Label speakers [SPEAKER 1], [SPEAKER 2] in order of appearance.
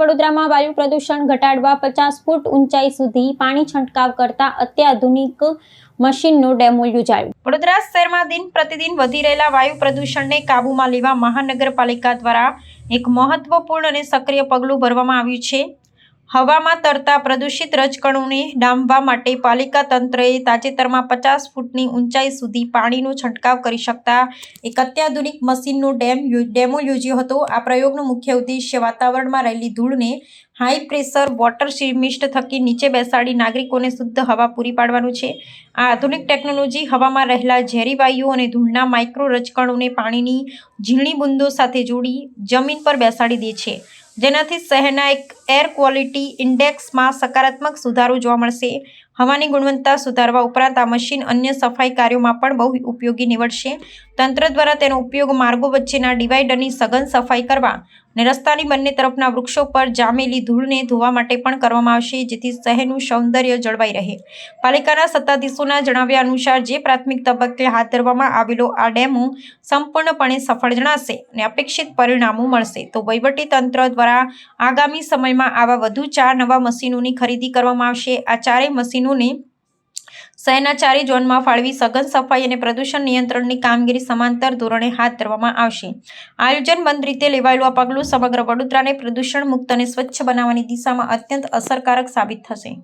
[SPEAKER 1] વડોદરામાં વાયુ પ્રદૂષણ ઘટાડવા 50 ફૂટ ઊંચાઈ સુધી પાણી છંટકાવ કરતા અત્યાધુનિક મશીનનો ડેમો યોજાયો। વડોદરા શહેરમાં દિન પ્રતિદિન વધી રહેલા વાયુ પ્રદૂષણને કાબૂમાં લેવા મહાનગરપાલિકા દ્વારા એક મહત્વપૂર્ણ અને સક્રિય પગલું ભરવામાં આવ્યું છે। હવામાં તરતા પ્રદૂષિત રજકણોને ડામવા માટે પાલિકા તંત્રએ તાજેતરમાં 50 ફૂટની ઊંચાઈ સુધી પાણીનો છંટકાવ કરી શકતા એક અત્યાધુનિક મશીનનો ડેમો યોજ્યો હતો। આ પ્રયોગનો મુખ્ય ઉદ્દેશ્ય વાતાવરણમાં રહેલી ધૂળને હાઈ પ્રેશર વોટર મિસ્ટ થકી નીચે બેસાડી નાગરિકોને શુદ્ધ હવા પૂરી પાડવાનું છે। આ આધુનિક ટેકનોલોજી હવામાં રહેલા ઝેરી વાયુઓ અને ધૂળના માઇક્રો રજકણોને પાણીની ઝીણી બૂંદો સાથે જોડી જમીન પર બેસાડી દે છે, જેનાથી શહેરના એક એર ક્વોલિટી ઇન્ડેક્સમાં સકારાત્મક સુધારો જોવા મળશે। હવાની ગુણવત્તા સુધારવા ઉપરાંત આ મશીન અન્ય સફાઈ કાર્યોમાં પણ બહુ ઉપયોગી નીવડશે। તંત્ર દ્વારા તેનો ઉપયોગ માર્ગો વચ્ચેના ડિવાઈડરની સઘન સફાઈ કરવા અને રસ્તાની બંને તરફના વૃક્ષો પર જામેલી ધૂળને ધોવા માટે પણ કરવામાં આવશે, જેથી શહેરનું સૌંદર્ય જળવાઈ રહે। પાલિકાના સત્તાધીશોના જણાવ્યા અનુસાર જે પ્રાથમિક તબક્કે હાથ ધરવામાં આવેલો આ ડેમો સંપૂર્ણપણે સફળ જણાશે અને અપેક્ષિત પરિણામો મળશે, તો વહીવટી તંત્ર દ્વારા આગામી સમયમાં આવા વધુ 4 નવા મશીનોની ખરીદી કરવામાં આવશે। આ 4 મશીનોને શહેરના 4 ઝોનમાં ફાળવી સઘન સફાઈ અને પ્રદૂષણ નિયંત્રણની કામગીરી સમાંતર ધોરણે હાથ ધરવામાં આવશે। આયોજન બંધ રીતે લેવાયેલું આ પગલું સમગ્ર વડોદરાને પ્રદૂષણ મુક્ત અને સ્વચ્છ બનાવવાની દિશામાં અત્યંત અસરકારક સાબિત થશે।